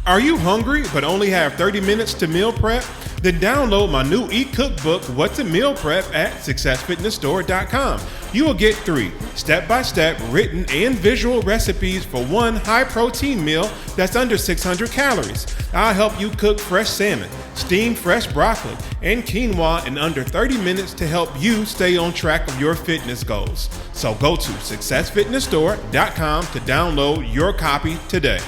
Are you hungry but only have 30 minutes to meal prep? Then download my new e-cookbook, What to Meal Prep, at successfitnessstore.com. You will get 3 step-by-step written and visual recipes for one high-protein meal that's under 600 calories. I'll help you cook fresh salmon, steam fresh broccoli, and quinoa in under 30 minutes to help you stay on track of your fitness goals. So go to successfitnessstore.com to download your copy today.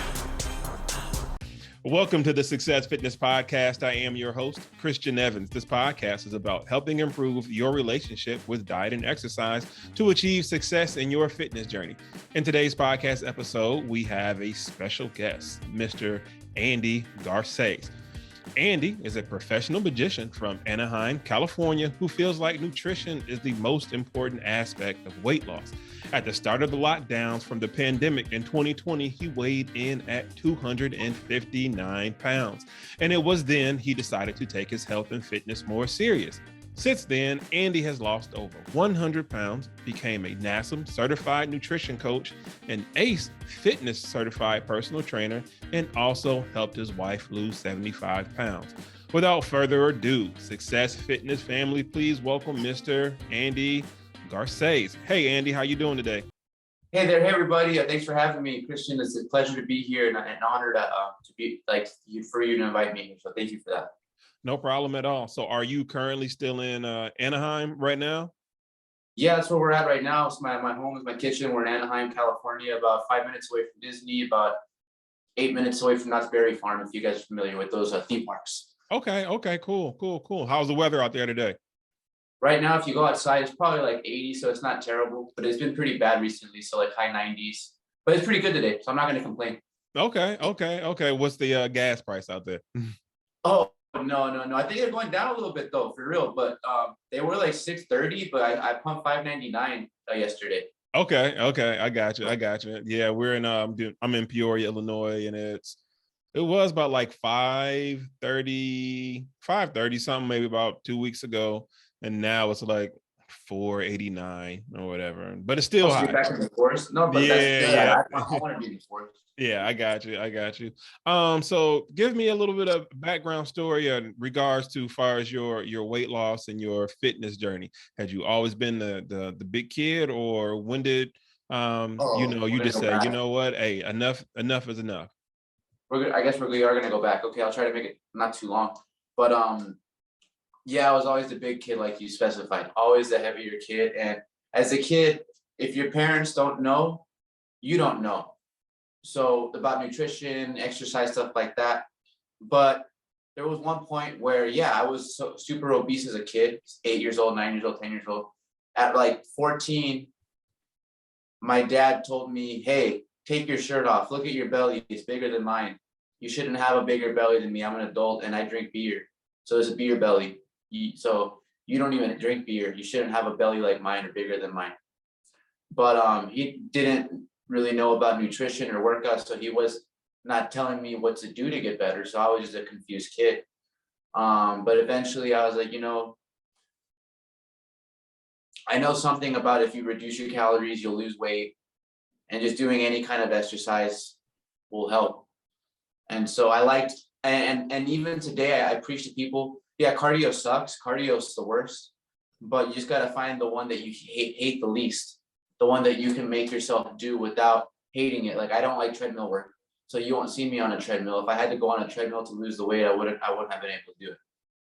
Welcome to the Success Fitness Podcast. I am your host, Christian Evans. This podcast is about helping improve your relationship with diet and exercise to achieve success in your fitness journey. In today's podcast episode, we have a special guest, Mr. Andy Garces. Andy is a professional magician from Anaheim, California, who feels like nutrition is the most important aspect of weight loss. At the start of the lockdowns from the pandemic in 2020, he weighed in at 259 pounds. And it was then he decided to take his health and fitness more serious. Since then, Andy has lost over 100 pounds, became a NASM certified nutrition coach, an ACE fitness certified personal trainer, and also helped his wife lose 75 pounds. Without further ado, Success Fitness family, please welcome Mr. Andy Garces. Hey, Andy, how you doing today? Hey there, hey everybody. Thanks for having me, Christian. It's a pleasure to be here and an honor to be for you to invite me. So thank you for that. No problem at all. So are you currently still in Anaheim right now? Yeah, that's where we're at right now. It's my home is my kitchen. We're in Anaheim, California, about 5 minutes away from Disney, about 8 minutes away from Knott's Berry Farm, if you guys are familiar with those theme parks. Okay, cool. How's the weather out there today? Right now, if you go outside, it's probably like 80, so it's not terrible, but it's been pretty bad recently, so like high 90s. But it's pretty good today, so I'm not going to complain. Okay. What's the gas price out there? Oh, no. I think they're going down a little bit though, for real. But they were like $6.30, but I pumped $5.99 yesterday. Okay. I got you. Yeah, we're in I'm in Peoria, Illinois, and it was about like 5.30 something, maybe about 2 weeks ago, and now it's like 4.89 or whatever. But it's still high. Back in the forest? No, but that's good. Yeah. I want to be in the forest. Yeah, I got you. So give me a little bit of background story in regards to far as your weight loss and your fitness journey. Had you always been the big kid, or when did you just say, you know what, hey, enough is enough? I guess we are gonna go back. Okay, I'll try to make it not too long. But yeah, I was always the big kid, like you specified, always the heavier kid. And as a kid, if your parents don't know, you don't know. So about nutrition, exercise, stuff like that. But there was one point where, I was so super obese as a kid, 8 years old, 9 years old, 10 years old. At like 14, my dad told me, hey, take your shirt off. Look at your belly. It's bigger than mine. You shouldn't have a bigger belly than me. I'm an adult and I drink beer. So it's a beer belly. So you don't even drink beer. You shouldn't have a belly like mine or bigger than mine. But he didn't really know about nutrition or workouts, so he was not telling me what to do to get better. So I was just a confused kid. But eventually I was like, I know something about if you reduce your calories, you'll lose weight, and just doing any kind of exercise will help. And so I liked, and even today I preach to people, cardio sucks. Cardio is the worst, but you just got to find the one that you hate the least, the one that you can make yourself do without hating it. Like, I don't like treadmill work, so you won't see me on a treadmill. If I had to go on a treadmill to lose the weight, I wouldn't have been able to do it.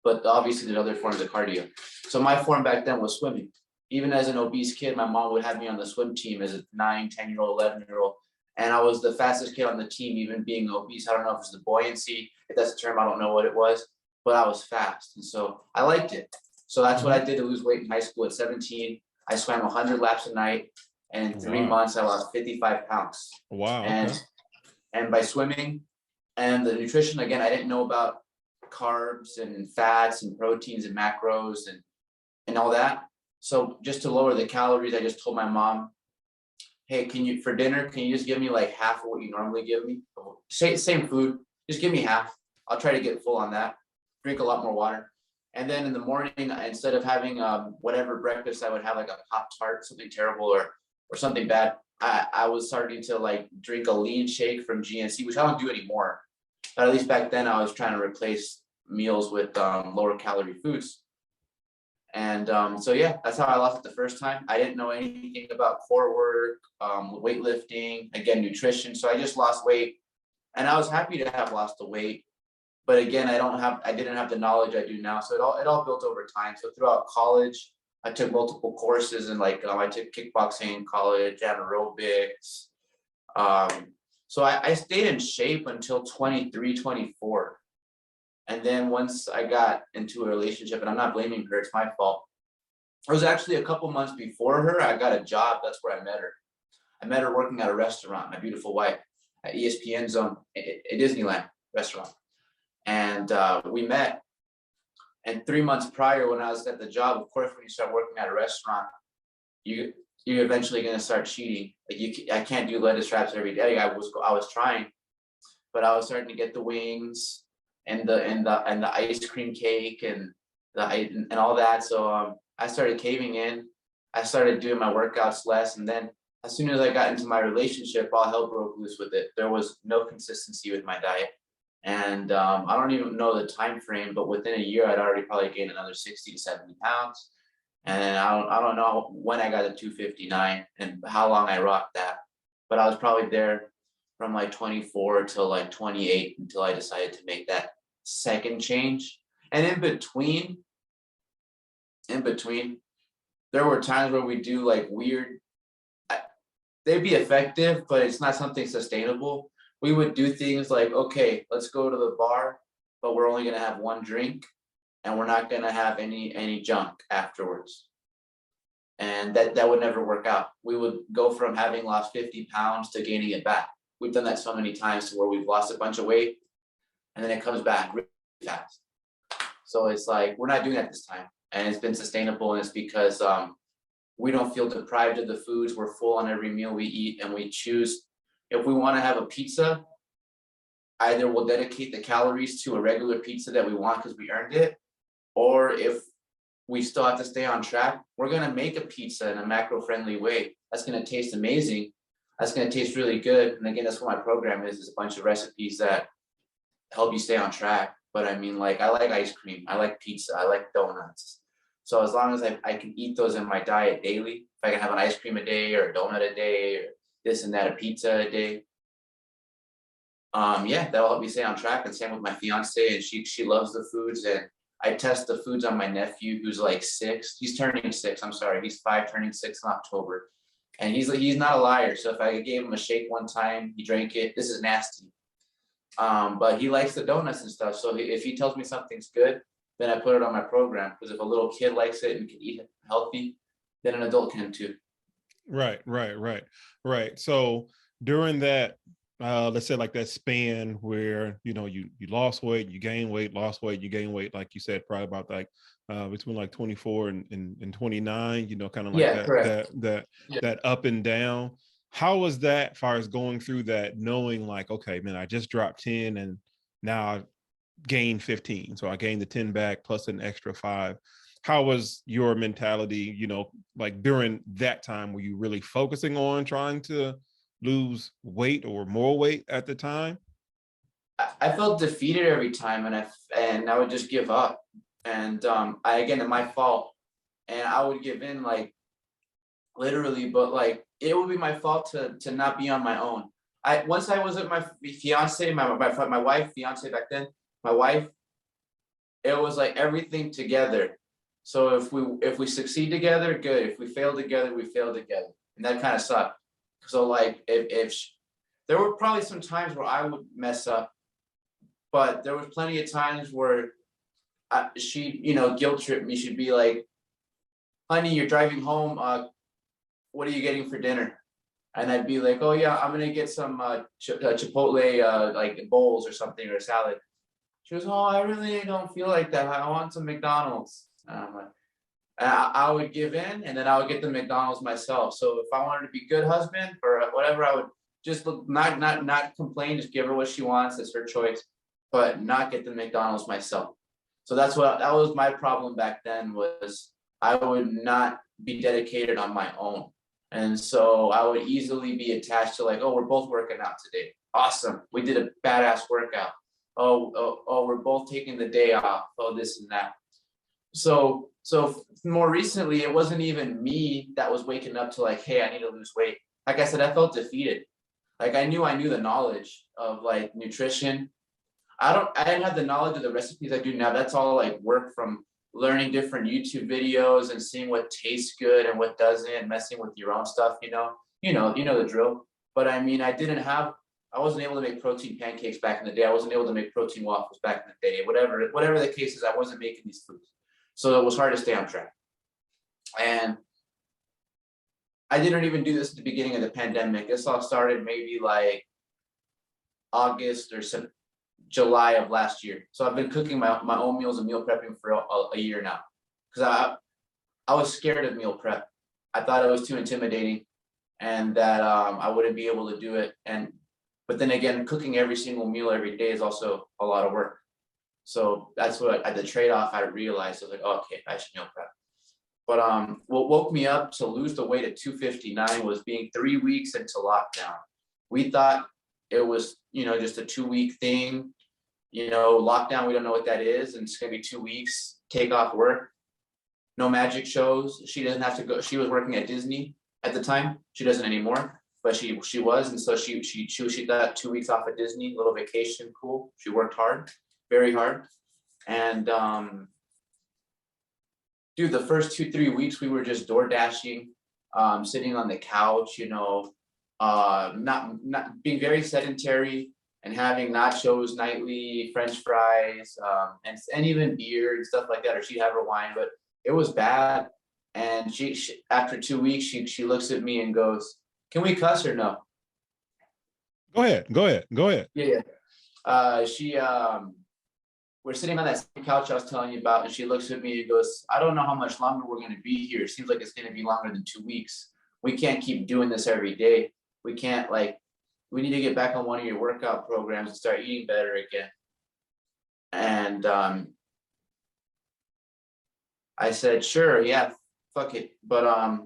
But obviously there's other forms of cardio. So my form back then was swimming. Even as an obese kid, my mom would have me on the swim team as a 9, 10-year-old, 11-year-old. And I was the fastest kid on the team, even being obese. I don't know if it's the buoyancy, if that's a term, I don't know what it was, but I was fast. And so I liked it. So that's what I did to lose weight in high school. At 17, I swam 100 laps a night. And in 3 months, I lost 55 pounds. Wow. And by swimming and the nutrition, again, I didn't know about carbs and fats and proteins and macros and all that. So just to lower the calories, I just told my mom, hey, for dinner, can you just give me like half of what you normally give me? Same food, just give me half. I'll try to get full on that. Drink a lot more water. And then in the morning, instead of having whatever breakfast, I would have like a Pop-Tart, something terrible or something bad. I was starting to like drink a lean shake from GNC, which I don't do anymore. But at least back then I was trying to replace meals with lower calorie foods. And so yeah, that's how I lost it the first time. I didn't know anything about core work, weightlifting, again, nutrition. So I just lost weight, and I was happy to have lost the weight. But again, I didn't have the knowledge I do now. So it all built over time. So throughout college, I took multiple courses, and like I took kickboxing in college, aerobics. So I stayed in shape until 23, 24. And then once I got into a relationship, and I'm not blaming her, it's my fault. It was actually a couple months before her, I got a job. That's where I met her. I met her working at a restaurant, my beautiful wife, at ESPN Zone, a Disneyland restaurant. And we met. And 3 months prior, when I was at the job, of course, when you start working at a restaurant, you're eventually going to start cheating. Like I can't do lettuce wraps every day. I was trying, but I was starting to get the wings and the ice cream cake and all that. So I started caving in. I started doing my workouts less, and then as soon as I got into my relationship, all hell broke loose with it. There was no consistency with my diet. And I don't even know the time frame, but within a year, I'd already probably gained another 60 to 70 pounds. And I don't know when I got to 259 and how long I rocked that, but I was probably there from like 24 till like 28 until I decided to make that second change. And in between, there were times where we do like weird, they'd be effective, but it's not something sustainable. We would do things like, okay, let's go to the bar, but we're only going to have one drink, and we're not going to have any junk afterwards. And that would never work out. We would go from having lost 50 pounds to gaining it back. We've done that so many times to where we've lost a bunch of weight, and then it comes back really fast. So it's like, we're not doing that this time. And it's been sustainable, and it's because we don't feel deprived of the foods. We're full on every meal we eat, and we choose. If we want to have a pizza, either we'll dedicate the calories to a regular pizza that we want because we earned it, or if we still have to stay on track, we're going to make a pizza in a macro-friendly way. That's going to taste amazing. That's going to taste really good. And again, that's what my program is a bunch of recipes that help you stay on track. But I mean, like, I like ice cream. I like pizza. I like donuts. So as long as I can eat those in my diet daily, if I can have an ice cream a day or a donut a day or this and that, a pizza a day, yeah, that'll help me stay on track. And same with my fiance, and she loves the foods. And I test the foods on my nephew, who's like 6. He's turning 6. I'm sorry, he's 5, turning 6 in October. And he's not a liar. So if I gave him a shake one time, he drank it. This is nasty. But he likes the donuts and stuff. So if he tells me something's good, then I put it on my program. Because if a little kid likes it and can eat healthy, then an adult can too. Right. So during that, let's say like that span where, you lost weight, you gain weight, lost weight, you gain weight, like you said, probably about like between like 24 and 29, kind of like that up and down. How was that as far as going through that, knowing like, okay, man, I just dropped 10 and now I gained 15. So I gained the 10 back plus an extra 5. How was your mentality, like during that time? Were you really focusing on trying to lose weight or more weight at the time? I felt defeated every time, and I would just give up. And again, my fault. And I would give in, like, literally, but like it would be my fault to not be on my own. Once I was with my fiance, my wife, fiance back then, my wife, it was like everything together. So if we succeed together, good. If we fail together, we fail together, and that kind of sucked. So like there were probably some times where I would mess up, but there was plenty of times where she guilt trip me. She'd be like, "Honey, you're driving home. What are you getting for dinner?" And I'd be like, "Oh yeah, I'm gonna get some Chipotle like bowls or something, or a salad." She goes, "Oh, I really don't feel like that. I want some McDonald's." And I'm like, I would give in, and then I would get the McDonald's myself. So if I wanted to be a good husband or whatever, I would just not complain, just give her what she wants. It's her choice, but not get the McDonald's myself. So that was my problem back then, was I would not be dedicated on my own. And so I would easily be attached to like, oh, we're both working out today. Awesome. We did a badass workout. we're both taking the day off. Oh, this and that. So more recently, it wasn't even me that was waking up to like, hey, I need to lose weight. Like I said, I felt defeated. Like I knew the knowledge of like nutrition. I didn't have the knowledge of the recipes I do now. That's all like work from learning different YouTube videos and seeing what tastes good and what doesn't, and messing with your own stuff, you know the drill. But I mean, I wasn't able to make protein pancakes back in the day. I wasn't able to make protein waffles back in the day. Whatever the case is, I wasn't making these foods. So it was hard to stay on track. And I didn't even do this at the beginning of the pandemic. This all started maybe like August or July of last year. So I've been cooking my own meals and meal prepping for a year now. Because I was scared of meal prep. I thought it was too intimidating and that I wouldn't be able to do it. But then again, cooking every single meal every day is also a lot of work. So that's what at the trade-off I realized. I was like, oh, okay, I should meal prep. But what woke me up to lose the weight at 259 was being 3 weeks into lockdown. We thought it was, just a 2-week thing. Lockdown, we don't know what that is. And it's going to be 2 weeks, take off work. No magic shows. She doesn't have to go. She was working at Disney at the time. She doesn't anymore, but she was. And so she got 2 weeks off at Disney, little vacation, cool. She worked hard, very hard. And dude, the first 2-3 weeks we were just door dashing, sitting on the couch, not being very sedentary and having nachos nightly, French fries, and even beer and stuff like that, or she'd have her wine, but it was bad. And she after 2 weeks, she looks at me and goes, "Can we cuss or no?" Go ahead. Yeah. We're sitting on that same couch I was telling you about, and she looks at me and goes, "I don't know how much longer we're going to be here. It seems like it's going to be longer than 2 weeks. We can't keep doing this every day. We can't, we need to get back on one of your workout programs and start eating better again." And I said, "Sure, yeah, fuck it." But I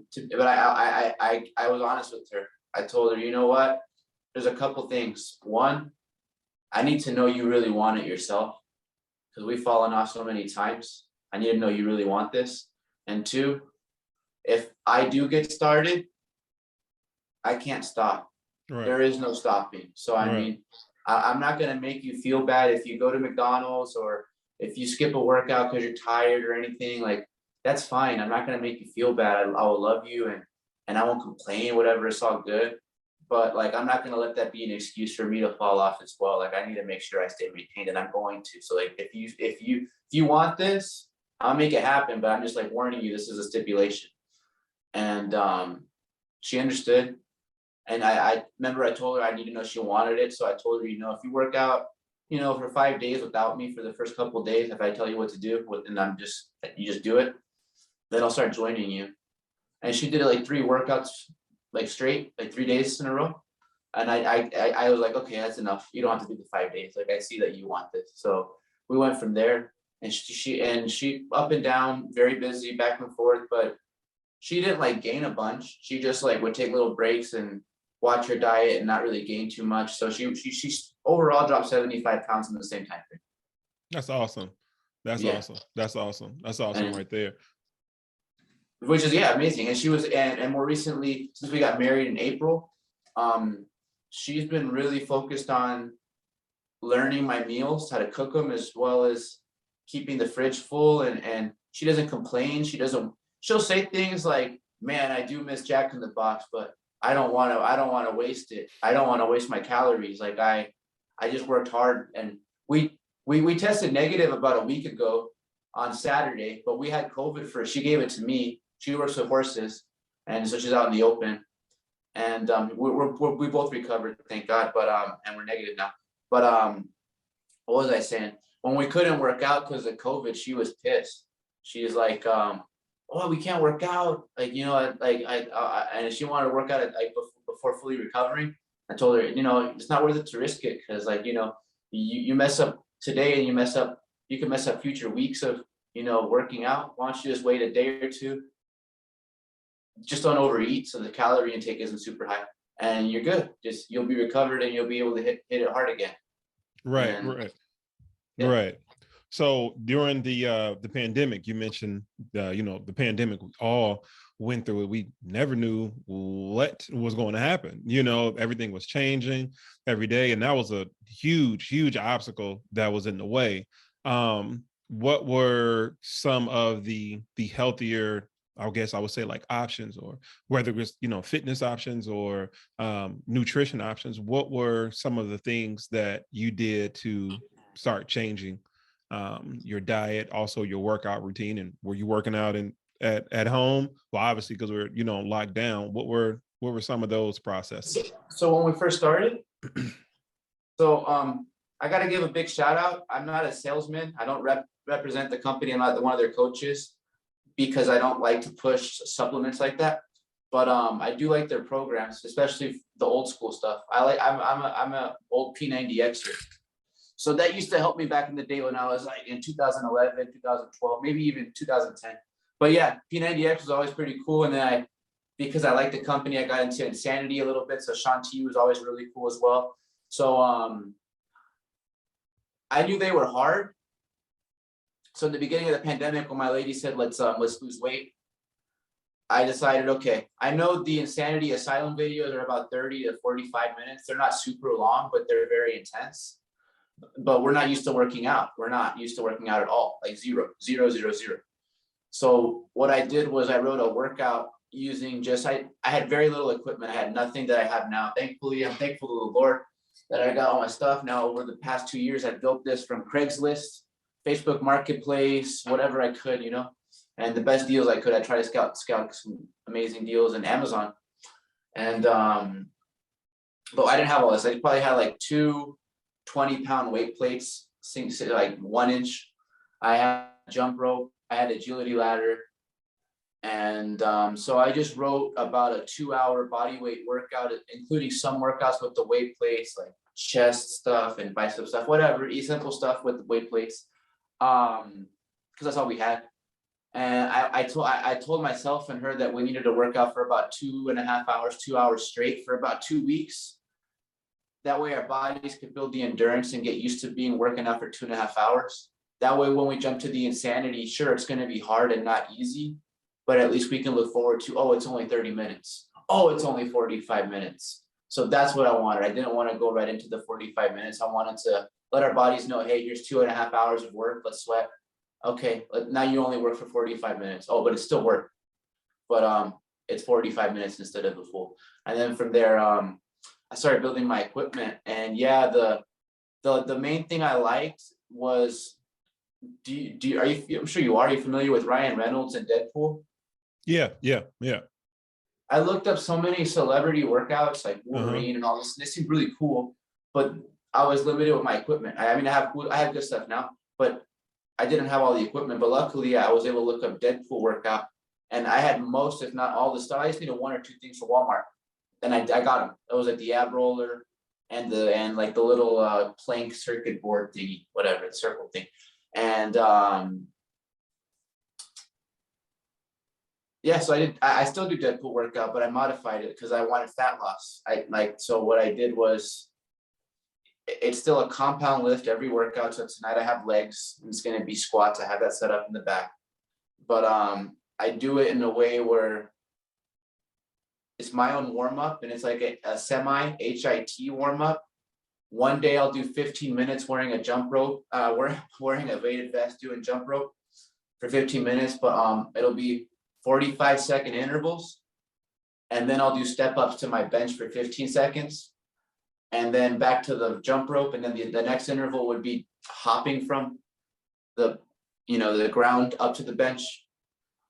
was honest with her. I told her, you know what? There's a couple things. One, I need to know you really want it yourself, because we've fallen off so many times. I need to know you really want this. And two, if I do get started, I can't stop. Right. There is no stopping. So I mean, I'm not going to make you feel bad if you go to McDonald's or if you skip a workout because you're tired or anything. Like, that's fine. I'm not going to make you feel bad. I will love you and I won't complain, whatever. It's all good. But I'm not going to let that be an excuse for me to fall off as well. I need to make sure I stay maintained, and I'm going to. So if you want this, I'll make it happen. But I'm just warning you, this is a stipulation. And she understood. And I remember I told her I need to know she wanted it. So I told her, if you work out, for 5 days without me for the first couple of days, if I tell you what to do, and you just do it, then I'll start joining you. And she did it 3 workouts straight, 3 days in a row. And I was like, okay, that's enough. You don't have to do the 5 days. I see that you want this. So we went from there, and she up and down, very busy, back and forth, but she didn't gain a bunch. She just would take little breaks and watch her diet and not really gain too much. So she overall dropped 75 pounds in the same time frame. That's awesome. That's awesome right there. Which is amazing. And she was and more recently, since we got married in April, she's been really focused on learning my meals, how to cook them, as well as keeping the fridge full. And she doesn't complain. She'll say things like, "Man, I do miss Jack in the Box, but I don't want to waste it. I don't want to waste my calories. I just worked hard." And we tested negative about a week ago on Saturday, but we had COVID first. She gave it to me. She works with horses, and so she's out in the open. And we both recovered, thank God. But and we're negative now. But what was I saying? When we couldn't work out because of COVID, she was pissed. She was like, "Oh, we can't work out." And she wanted to work out before fully recovering. I told her, it's not worth it to risk it, because you mess up today and you can mess up future weeks of working out. Why don't you just wait a day or two? Just don't overeat, so the calorie intake isn't super high, and you're good. You'll be recovered, and you'll be able to hit it hard again. Right. Yeah. Right. So during the pandemic, you mentioned the pandemic we all went through it. We never knew what was going to happen. Everything was changing every day, and that was a huge, huge obstacle that was in the way. What were some of the healthier, I guess I would say, like options, or whether it was fitness options or nutrition options? What were some of the things that you did to start changing your diet, also your workout routine? And were you working out at home? Well, obviously, because we're locked down. What were some of those processes? So when we first started, so I got to give a big shout out. I'm not a salesman. I don't represent the company. I'm not one of their coaches, because I don't like to push supplements like that. But I do like their programs, especially the old school stuff. I'm a old P90Xer. So that used to help me back in the day when I was like in 2011, 2012, maybe even 2010. But yeah, P90X was always pretty cool. And then because I liked the company, I got into Insanity a little bit. So Sean T was always really cool as well. So I knew they were hard. So in the beginning of the pandemic, when my lady said, let's lose weight, I decided, okay, I know the Insanity Asylum videos are about 30 to 45 minutes. They're not super long, but they're very intense. But we're not used to working out. We're not used to working out at all, like zero. So what I did was I wrote a workout using I had very little equipment. I had nothing that I have now. Thankfully, I'm thankful to the Lord that I got all my stuff now. Over the past 2 years, I built this from Craigslist, Facebook Marketplace, whatever I could, and the best deals I could. I tried to scout some amazing deals in Amazon. And but I didn't have all this. I probably had like 2 20-pound weight plates, like 1 inch. I had a jump rope, I had agility ladder. And so I just wrote about a 2-hour body weight workout, including some workouts with the weight plates, like chest stuff and bicep stuff, whatever, simple stuff with the weight plates. Because that's all we had. And I told myself and her that we needed to work out for about 2.5 hours, 2 hours straight for about 2 weeks. That way our bodies could build the endurance and get used to working out for 2.5 hours. That way, when we jump to the Insanity, sure, it's going to be hard and not easy, but at least we can look forward to, oh, it's only 30 minutes. Oh, it's only 45 minutes. So that's what I wanted. I didn't want to go right into the 45 minutes. I wanted to let our bodies know, hey, here's 2.5 hours of work. Let's sweat. Okay, now you only work for 45 minutes. Oh, but it's still work. But it's 45 minutes instead of the full. And then from there, I started building my equipment. And yeah, the main thing I liked was, I'm sure you are. Are you familiar with Ryan Reynolds and Deadpool? Yeah. I looked up so many celebrity workouts like Wolverine and all this. They seemed really cool, but I was limited with my equipment. I have good stuff now, but I didn't have all the equipment. But luckily, I was able to look up Deadpool workout, and I had most, if not all, the stuff. I just needed 1 or 2 things from Walmart, and I got them. It was like the ab roller and like the little plank circuit board thingy, whatever, the circle thing. And yeah, so I still do Deadpool workout, but I modified it because I wanted fat loss. So what I did was, it's still a compound lift every workout. So tonight I have legs, and it's going to be squats. I have that set up in the back, but I do it in a way where it's my own warm up, and it's like a semi HIT warm up. One day I'll do 15 minutes wearing a jump rope, wearing a weighted vest, doing jump rope for 15 minutes, but it'll be 45-second intervals. And then I'll do step ups to my bench for 15 seconds. And then back to the jump rope. And then the next interval would be hopping from the ground up to the bench,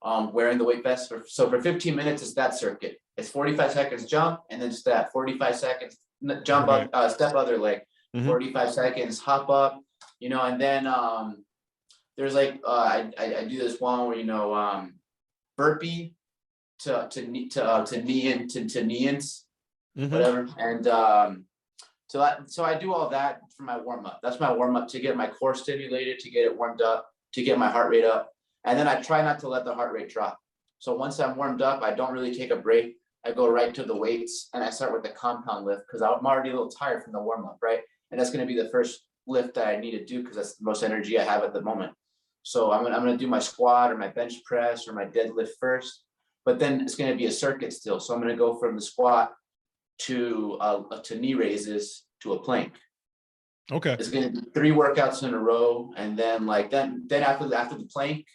wearing the weight vest. So for 15 minutes, it's that circuit. It's 45 seconds jump, and then step, 45 seconds jump up, step other leg, 45 seconds hop up, and then there's like I do this one where burpee to knee-ins, whatever, and so I do all that for my warm-up. That's my warm-up, to get my core stimulated, to get it warmed up, to get my heart rate up, and then I try not to let the heart rate drop. So once I'm warmed up, I don't really take a break. I go right to the weights, and I start with the compound lift because I'm already a little tired from the warm-up, right? And that's going to be the first lift that I need to do because that's the most energy I have at the moment. So I'm gonna do my squat or my bench press or my deadlift first, but then it's gonna be a circuit still. So I'm gonna go from the squat to knee raises to a plank. Okay. It's gonna be 3 workouts in a row, and then after the plank,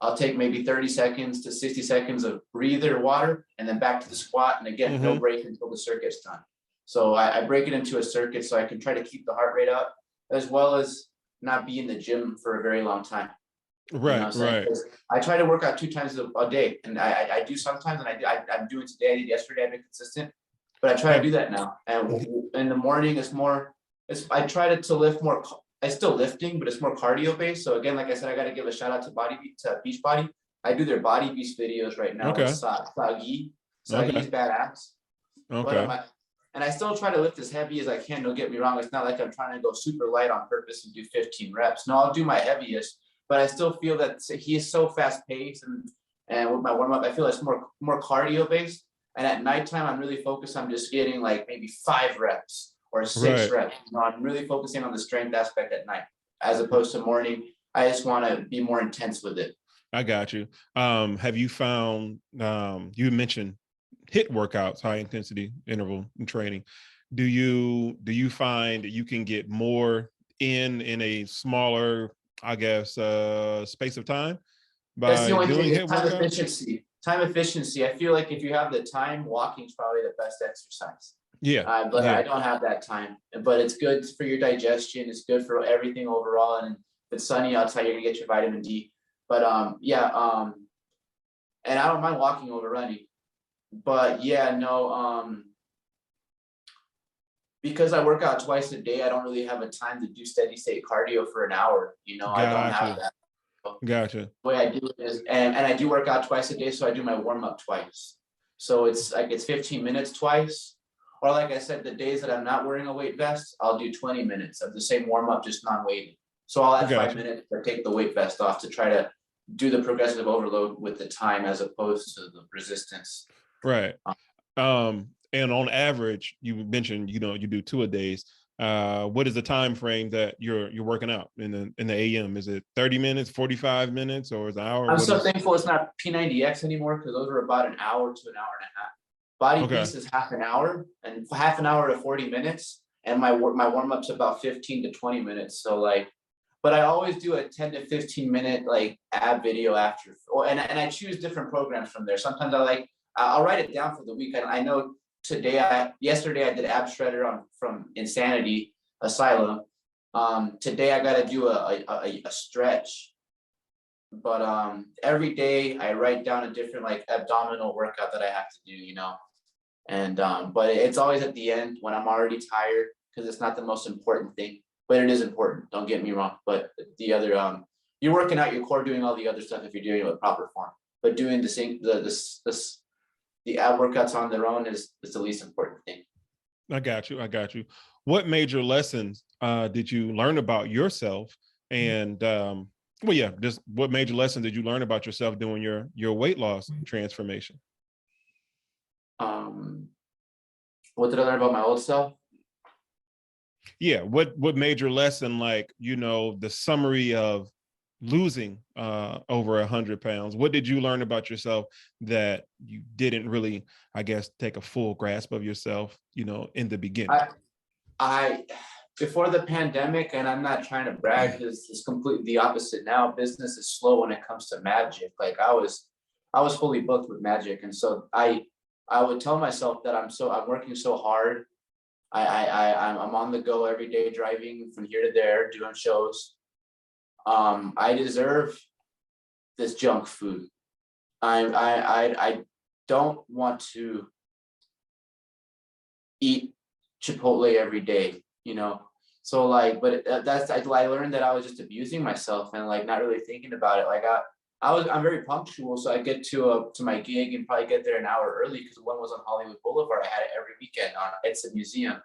I'll take maybe 30 seconds to 60 seconds of breather water, and then back to the squat, and again, no break until the circuit's done. So I break it into a circuit so I can try to keep the heart rate up, as well as not be in the gym for a very long time. Right, right. I try to work out 2 times a day, and I do sometimes, and I'm doing today. I did yesterday. I've been consistent, but I try to do that now. And in the morning, I try to lift more. It's still lifting, but it's more cardio based. So again, like I said, I got to give a shout out to Beachbody. I do their Body Beast videos right now with Sagi. Sagi's badass. Okay. But and I still try to lift as heavy as I can. Don't get me wrong. It's not like I'm trying to go super light on purpose and do 15 reps. No, I'll do my heaviest, but I still feel that he is so fast paced, and with my warm up, I feel it's more cardio based. And at nighttime, I'm really focused on just getting like maybe 5 reps or 6 reps. I'm really focusing on the strength aspect at night, as opposed to morning. I just want to be more intense with it. I got you. Have you found, you mentioned HIIT workouts, high intensity interval training. Do you find that you can get more in a smaller, I guess, space of time by That's the only doing thing, HIIT time workouts? Time efficiency. I feel like if you have the time, walking is probably the best exercise. Yeah. But I don't have that time. But it's good for your digestion. It's good for everything overall. And if it's sunny outside, you're gonna get your vitamin D. But and I don't mind walking over running. But because I work out twice a day, I don't really have a time to do steady state cardio for an hour. I don't have that. Gotcha. The way I do it is, and I do work out twice a day, so I do my warm up twice. So it's 15 minutes twice. Or like I said, the days that I'm not wearing a weight vest, I'll do 20 minutes of the same warm up, just non-weighted. So I'll add 5 minutes to take the weight vest off to try to do the progressive overload with the time as opposed to the resistance. Right. And on average, you mentioned, you do 2 a days. What is the time frame that you're working out in the AM? Is it 30 minutes, 45 minutes, or is it an hour? I'm so thankful it's not P90X anymore, because those are about an hour to an hour and a half. Body Beast is half an hour to 40 minutes, and my warm-up's about 15 to 20 minutes. So but I always do a 10 to 15 minute ab video after, and I choose different programs from there. Sometimes I'll write it down for the week. I know yesterday I did ab shredder from Insanity Asylum. Today I got to do a stretch, but every day I write down a different abdominal workout that I have to do, and but it's always at the end when I'm already tired, because it's not the most important thing, but it is important. Don't get me wrong. But the other, you're working out your core, doing all the other stuff if you're doing it with proper form, but doing the ab workouts on their own is the least important thing. I got you. What major lessons did you learn about yourself? And just what major lessons did you learn about yourself doing your weight loss transformation? What did I learn about my old self? Yeah, what major lesson, the summary of losing over 100 pounds, what did you learn about yourself that you didn't really, I guess, take a full grasp of yourself, in the beginning? I before the pandemic, and I'm not trying to brag because it's completely the opposite now. Business is slow when it comes to magic. I was fully booked with magic, and so I would tell myself that I'm working so hard. I'm on the go every day, driving from here to there, doing shows. I deserve this junk food. I don't want to eat Chipotle every day, So but I learned that I was just abusing myself and not really thinking about it. I'm very punctual, so I get to my gig and probably get there an hour early, because one was on Hollywood Boulevard. I had it every weekend it's a museum.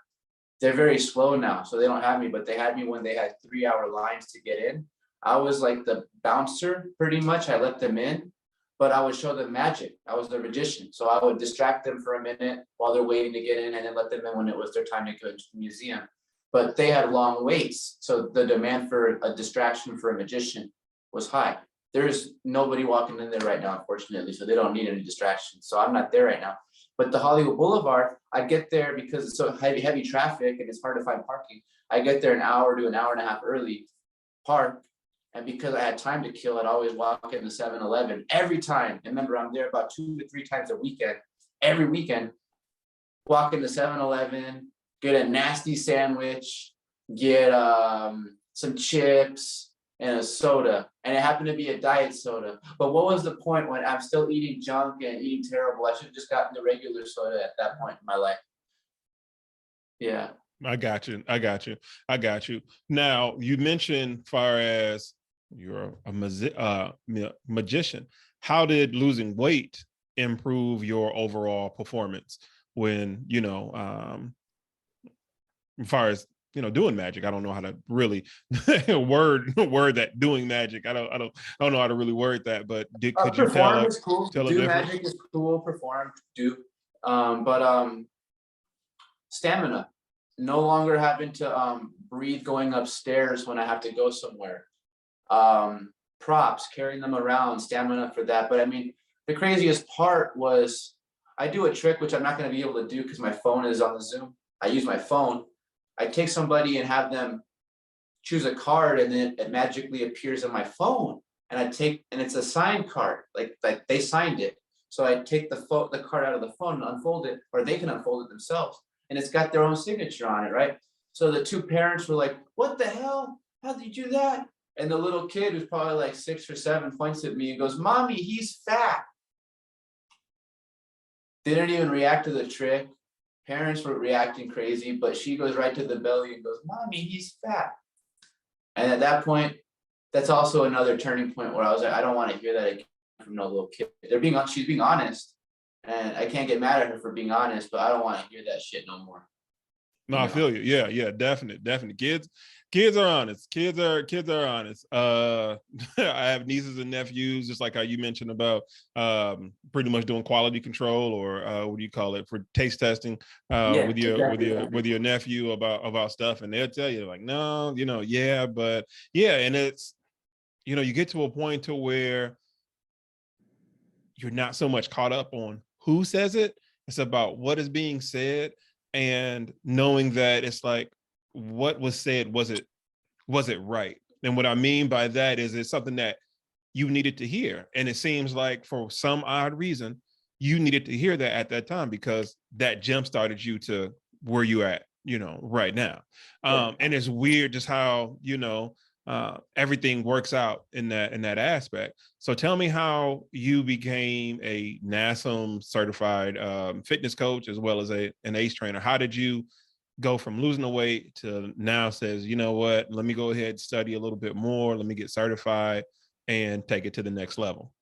They're very slow now, so they don't have me, but they had me when they had 3-hour lines to get in. I was like the bouncer, pretty much. I let them in, but I would show them magic. I was the magician. So I would distract them for a minute while they're waiting to get in, and then let them in when it was their time to go to the museum. but they had long waits. So the demand for a distraction for a magician was high. There's nobody walking in there right now, unfortunately, so they don't need any distractions. So I'm not there right now. But the Hollywood Boulevard, I get there because it's so heavy traffic and it's hard to find parking. I get there an hour to an hour and a half early, park, and because I had time to kill, I'd always walk in the 7-Eleven every time. And remember, I'm there about 2 to 3 times a weekend. Every weekend, walk in the 7-Eleven, get a nasty sandwich, get some chips and a soda, and it happened to be a diet soda. But what was the point when I'm still eating junk and eating terrible? I should have just gotten the regular soda at that point in my life. Yeah. I got you. Now, you mentioned far as you're a magician. How did losing weight improve your overall performance when, as far as, doing magic? I don't know how to really word that, doing magic. I don't know how to really word that, but could you perform is cool. tell a Do difference? magic is cool. Perform, do. But stamina. No longer having to breathe going upstairs when I have to go somewhere. Props, carrying them around, stamina for that. But I mean, the craziest part was I do a trick, which I'm not going to be able to do because my phone is on the Zoom. I use my phone. I take somebody and have them choose a card, and then it magically appears on my phone. And it's a signed card, like they signed it. So I take the card out of the phone and unfold it, or they can unfold it themselves. And it's got their own signature on it, right? So the 2 parents were like, "What the hell? How did you do that?" And the little kid, who's probably like 6 or 7, points at me and goes, "Mommy, he's fat." Didn't even react to the trick. Parents were reacting crazy, but she goes right to the belly and goes, "Mommy, he's fat." And at that point, that's also another turning point where I was like, I don't want to hear that again from no little kid. She's being honest. And I can't get mad at her for being honest, but I don't want to hear that shit no more. No, I feel you. Yeah, definitely. Kids are honest. Kids are honest. I have nieces and nephews, just like how you mentioned about pretty much doing quality control, or what do you call it, for taste testing with your nephew about stuff, and they'll tell you like, no, yeah, but yeah, and it's you get to a point to where you're not so much caught up on who says it. It's about what is being said, and knowing that it's like, what was said, was it right? And what I mean by that is it's something that you needed to hear. And it seems like for some odd reason, you needed to hear that at that time, because that jump started you to where you at, right now. And it's weird just how, everything works out in that aspect. So tell me how you became a NASM certified fitness coach, as well as an ACE trainer. How did you go from losing the weight to now says, you know what, let me go ahead and study a little bit more, let me get certified and take it to the next level?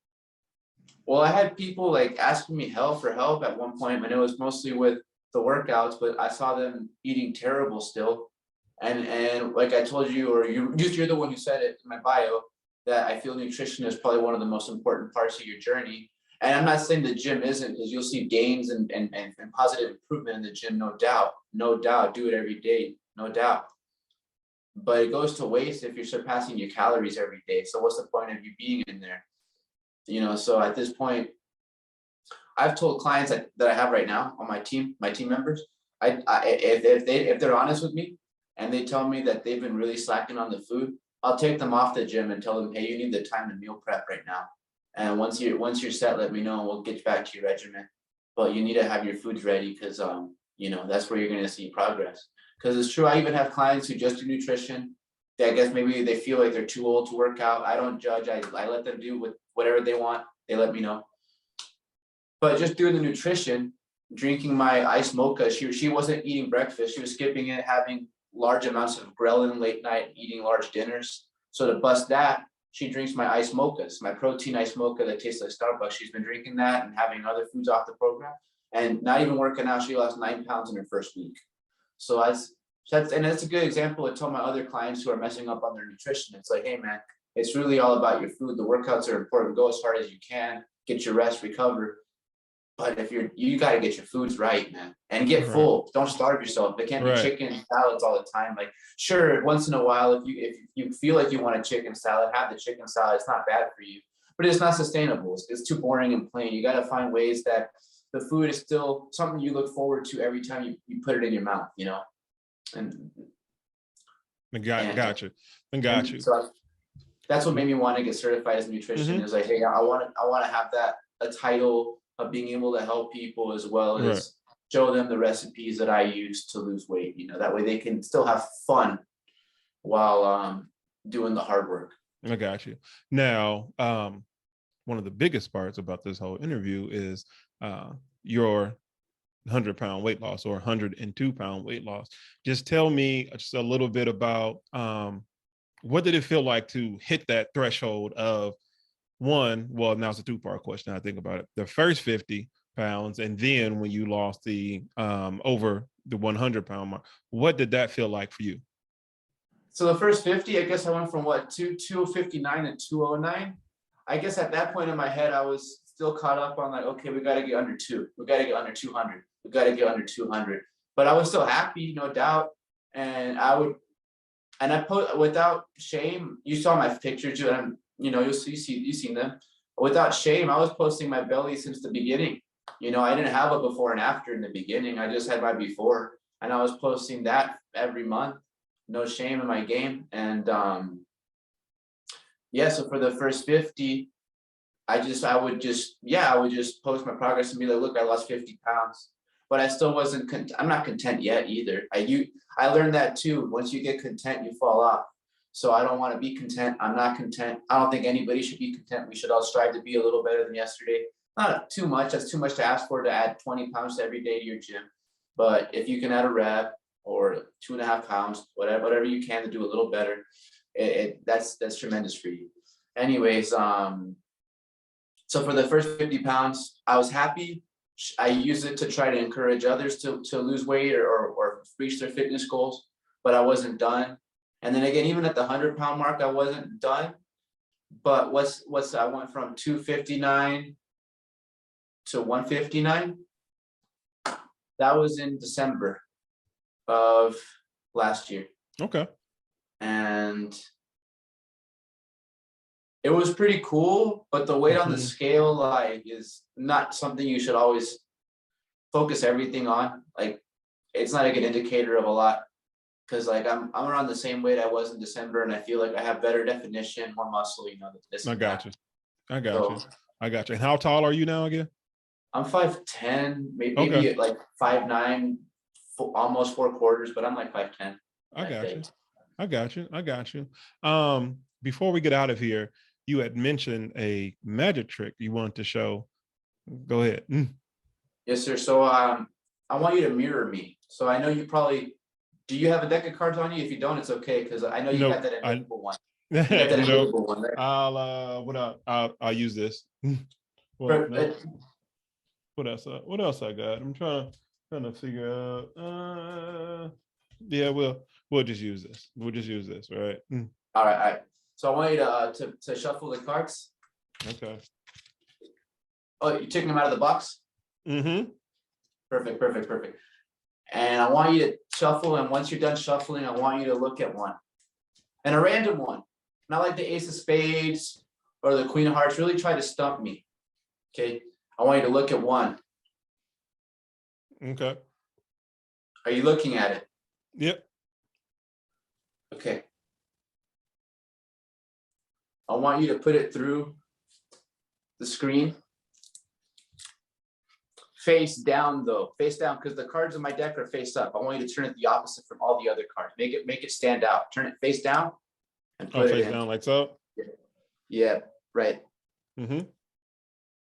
Well, I had people like asking me for help at one point, and it was mostly with the workouts, but I saw them eating terrible still. And like I told you, or you're the one who said it in my bio, that I feel nutrition is probably one of the most important parts of your journey. And I'm not saying the gym isn't, because you'll see gains and positive improvement in the gym, no doubt. Do it every day, no doubt. But it goes to waste if you're surpassing your calories every day. So what's the point of you being in there? So at this point, I've told clients that I have right now on my team members, if they're honest with me and they tell me that they've been really slacking on the food, I'll take them off the gym and tell them, hey, you need the time to meal prep right now. And once you're set, let me know and we'll get back to your regimen. But you need to have your foods ready, because that's where you're going to see progress. Because it's true, I even have clients who just do nutrition. I guess maybe they feel like they're too old to work out. I don't judge. I let them do with whatever they want. They let me know. But just doing the nutrition, drinking my iced mocha, she wasn't eating breakfast. She was skipping it, having large amounts of ghrelin late night, eating large dinners. So to bust that, she drinks my iced mochas, my protein iced mocha that tastes like Starbucks. She's been drinking that and having other foods off the program, and not even working out. She lost 9 pounds in her first week. So that's a good example. I tell my other clients who are messing up on their nutrition, it's like, hey man, it's really all about your food. The workouts are important. Go as hard as you can, get your rest, recover. But if you got to get your foods right, man, and get full. Don't starve yourself. It can't be chicken salads all the time. Like, sure, once in a while, if you feel like you want a chicken salad, have the chicken salad. It's not bad for you, but it's not sustainable. It's too boring and plain. You got to find ways that the food is still something you look forward to every time you put it in your mouth, you know. And got you. So that's what made me want to get certified as a nutrition. Is like, hey, I want to have a title of being able to help people as well as show them the recipes that I use to lose weight. You know, that way they can still have fun while doing the hard work. I got you. Now, one of the biggest parts about this whole interview is your 100-pound weight loss or 102-pound weight loss. Just tell me just a little bit about what did it feel like to hit that threshold of one? Well, now it's a two-part question. I think about it. The first 50 pounds, and then when you lost the over the 100-pound mark, what did that feel like for you? So the first 50, I guess I went from 259 to 209. I guess at that point in my head, I was still caught up on like, okay, we got to get under 2. We got to get under 200. We got to get under 200. But I was still happy, no doubt. And I put without shame. You saw my pictures, and you know, you've seen them. Without shame, I was posting my belly since the beginning. You know, I didn't have a before and after in the beginning. I just had my before, and I was posting that every month. No shame in my game. And so for the first 50, I would just post my progress and be like, look, I lost 50 pounds. But I still wasn't I'm not content yet either. I learned that too. Once you get content, you fall off. So I don't want to be content. I'm not content. I don't think anybody should be content. We should all strive to be a little better than yesterday. Not too much. That's too much to ask for, to add 20 pounds every day to your gym. But if you can add a rep or 2.5 pounds, whatever you can to do a little better, that's tremendous for you. Anyways, so for the first 50 pounds, I was happy. I used it to try to encourage others to lose weight or reach their fitness goals, but I wasn't done. And then again, even at the 100-pound mark, I wasn't done. But I went from 259 to 159. That was in December of last year. Okay. And it was pretty cool, but the weight on the scale, like, is not something you should always focus everything on. Like, it's not a good indicator of a lot, because like I'm around the same weight I was in December, and I feel like I have better definition, more muscle. You know, I got you. And how tall are you now again? I'm 5'10", maybe like 5'9", almost 4 quarters, but I'm like 5'10". I got you. Before we get out of here, you had mentioned a magic trick you want to show. Go ahead. Yes, sir. So I want you to mirror me. So I know do you have a deck of cards on you? If you don't, it's okay, because I know you got that invisible one. You got that invisible one, right? I'll use this. Well, what else? What else I got? I'm trying to figure out. Yeah, we'll just use this. Right? All right. So I want you to shuffle the cards. Okay. Oh, you're taking them out of the box? Mm-hmm. Perfect. And I want you to shuffle, and once you're done shuffling, I want you to look at one. And a random one. Not like the Ace of Spades or the Queen of Hearts. Really try to stump me. Okay? I want you to look at one. Okay. Are you looking at it? Yep. Okay. I want you to put it through the screen. Face down, though. Face down, because the cards in my deck are face up. I want you to turn it the opposite from all the other cards. Make it stand out. Turn it face down and put it face in. Down like so? Yeah, right. Mm-hmm.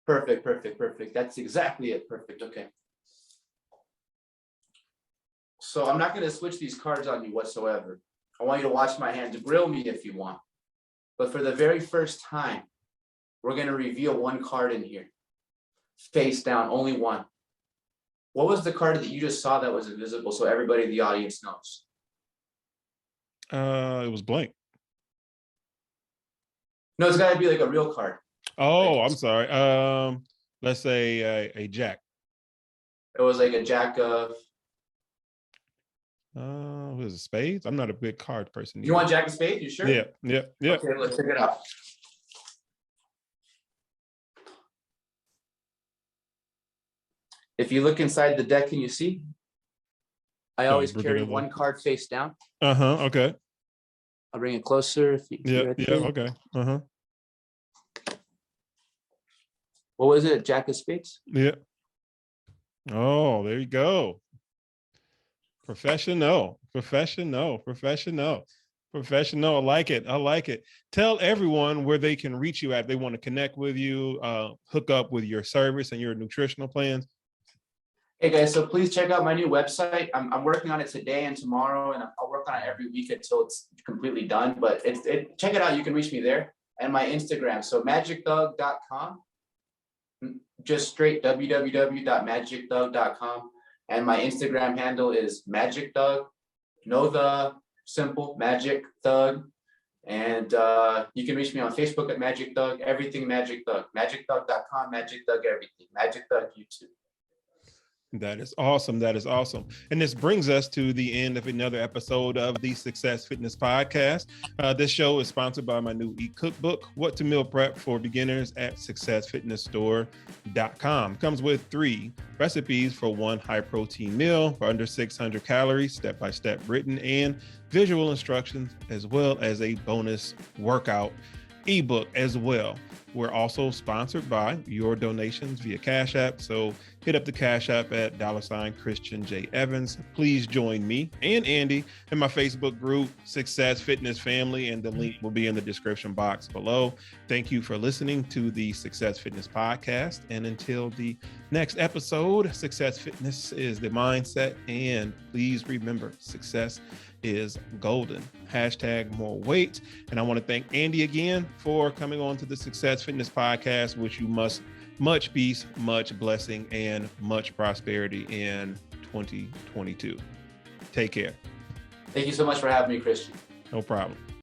Perfect. That's exactly it. Perfect. Okay. So I'm not going to switch these cards on you whatsoever. I want you to watch my hand. Grill me if you want. But for the very first time, we're going to reveal one card in here. Face down, only one. What was the card that you just saw that was invisible, so everybody in the audience knows? It was blank. No, it's got to be like a real card. Oh, I'm sorry. Let's say a jack. It was like a jack of. Was it spades? I'm not a big card person. You want jack of spades? You sure? Yeah. Okay, let's check it out. If you look inside the deck, can you see? I always carry one card face down. Okay. I'll bring it closer. If you okay. What was it? Jack of spades? Yeah. Oh, there you go. Professional. I like it. Tell everyone where they can reach you at. If they want to connect with you, hook up with your service and your nutritional plans. Hey guys, so please check out my new website. I'm working on it today and tomorrow, and I'll work on it every week until it's completely done. But check it out. You can reach me there, and my Instagram. So magicthug.com, just straight www.magicthug.com, and my Instagram handle is magicthug. Know the simple Magic Thug, and you can reach me on Facebook at Magic Thug. Everything Magic Thug. Magicthug.com. Magic Thug everything. Magic Thug YouTube. That is awesome. And this brings us to the end of another episode of the Success Fitness Podcast. This show is sponsored by my new e-cookbook, What to Meal Prep for Beginners at successfitnessstore.com. Comes with 3 recipes for 1 high-protein meal for under 600 calories, step-by-step written and visual instructions, as well as a bonus workout ebook as well. We're also sponsored by your donations via Cash App. So hit up the Cash App at $Christian J. Evans. Please join me and Andy in my Facebook group, Success Fitness Family, and the link will be in the description box below. Thank you for listening to the Success Fitness Podcast. And until the next episode, Success Fitness is the mindset. And please remember, success is golden. #more weight. And I want to thank Andy again for coming on to the Success Fitness Podcast. Wish you much peace, much blessing, and much prosperity in 2022. Take care. Thank you so much for having me, Christian. No problem.